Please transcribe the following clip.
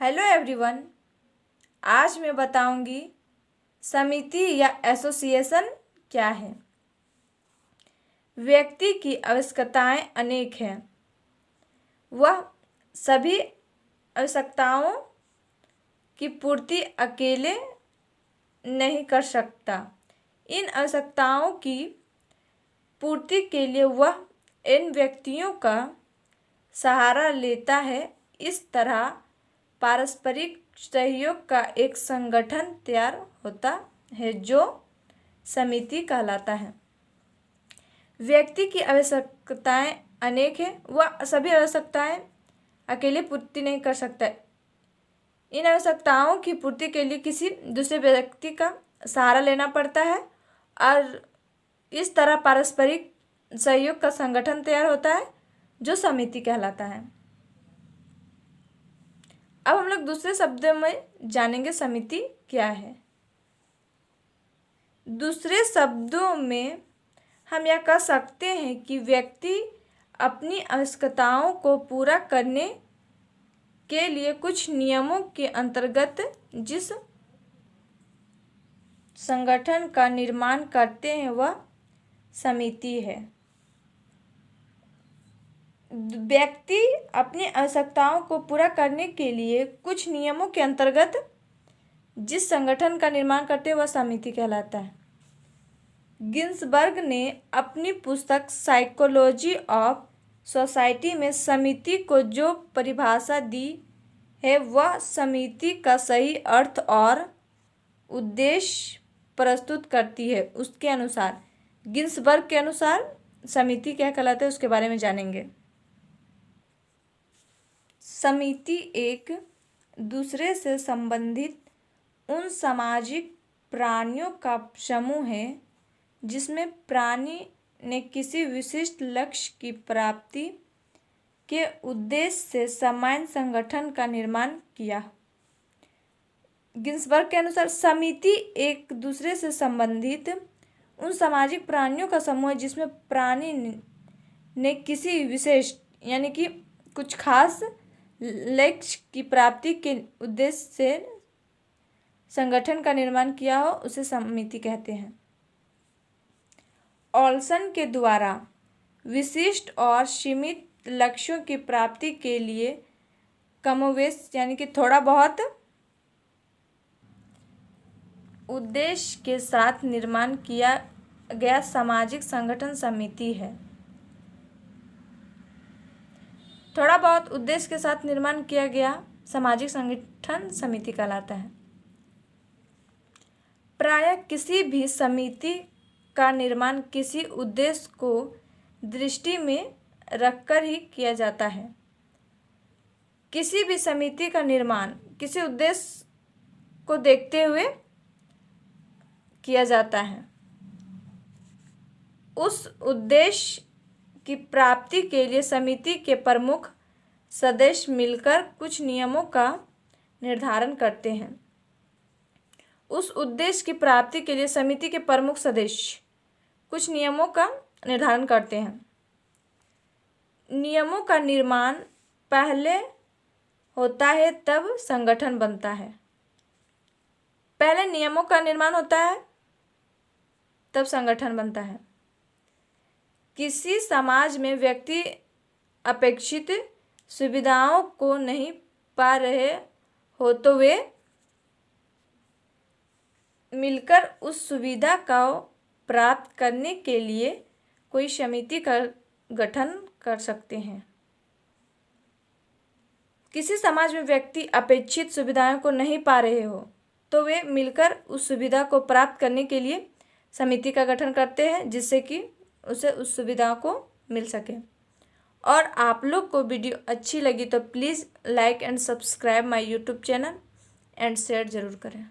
Hello everyone. आज मैं बताऊंगी समिति या एसोसिएशन क्या है। व्यक्ति की आवश्यकताएं अनेक हैं। वह सभी आवश्यकताओं की पूर्ति अकेले नहीं कर सकता। इन आवश्यकताओं की पूर्ति के लिए वह इन व्यक्तियों का सहारा लेता है। इस तरह पारस्परिक सहयोग का एक संगठन तैयार होता है जो समिति कहलाता है। व्यक्ति की आवश्यकताएं अनेक हैं। वह सभी आवश्यकताएं अकेले पूर्ति नहीं कर सकता। इन आवश्यकताओं की पूर्ति के लिए किसी दूसरे व्यक्ति का सहारा लेना पड़ता है और इस तरह पारस्परिक सहयोग का संगठन तैयार होता है जो समिति कहलाता है। अब हम लोग दूसरे शब्दों में जानेंगे समिति क्या है। दूसरे शब्दों में हम यह कह सकते हैं कि व्यक्ति अपनी आवश्यकताओं को पूरा करने के लिए कुछ नियमों के अंतर्गत जिस संगठन का निर्माण करते हैं वह समिति है। व्यक्ति अपनी आवश्यकताओं को पूरा करने के लिए कुछ नियमों के अंतर्गत जिस संगठन का निर्माण करते हैं वह समिति कहलाता है। गिन्सबर्ग ने अपनी पुस्तक साइकोलॉजी ऑफ सोसाइटी में समिति को जो परिभाषा दी है वह समिति का सही अर्थ और उद्देश्य प्रस्तुत करती है। उसके अनुसार, गिन्सबर्ग के अनुसार समिति क्या कहलाता है उसके बारे में जानेंगे। समिति एक दूसरे से संबंधित उन सामाजिक प्राणियों का समूह है जिसमें प्राणी ने किसी विशिष्ट लक्ष्य की प्राप्ति के उद्देश्य से सामान्य संगठन का निर्माण किया। गिन्सबर्ग के अनुसार समिति एक दूसरे से संबंधित उन सामाजिक प्राणियों का समूह है जिसमें प्राणी ने किसी विशेष यानी कि कुछ खास लक्ष्य की प्राप्ति के उद्देश्य से संगठन का निर्माण किया हो उसे समिति कहते हैं। ऑल्सन के द्वारा विशिष्ट और सीमित लक्ष्यों की प्राप्ति के लिए कमोवेश यानी कि थोड़ा बहुत उद्देश्य के साथ निर्माण किया गया सामाजिक संगठन समिति है। थोड़ा बहुत उद्देश्य के साथ निर्माण किया गया सामाजिक संगठन समिति कहलाता है। प्रायः किसी भी समिति का निर्माण किसी उद्देश्य को दृष्टि में रखकर ही किया जाता है। किसी भी समिति का निर्माण किसी उद्देश्य को देखते हुए किया जाता है। उस उद्देश्य की प्राप्ति के लिए समिति के प्रमुख सदस्य मिलकर कुछ नियमों का निर्धारण करते हैं। उस उद्देश्य की प्राप्ति के लिए समिति के प्रमुख सदस्य कुछ नियमों का निर्धारण करते हैं। नियमों का निर्माण पहले होता है तब संगठन बनता है। पहले नियमों का निर्माण होता है तब संगठन बनता है। किसी समाज में व्यक्ति अपेक्षित सुविधाओं को नहीं पा रहे हो तो वे मिलकर उस सुविधा को प्राप्त करने के लिए कोई समिति का गठन कर सकते हैं। किसी समाज में व्यक्ति अपेक्षित सुविधाओं को नहीं पा रहे हो तो वे मिलकर उस सुविधा को प्राप्त करने के लिए समिति का गठन करते हैं जिससे कि उसे उस सुविधा को मिल सके। और आप लोग को वीडियो अच्छी लगी तो please like and subscribe my YouTube channel and share ज़रूर करें।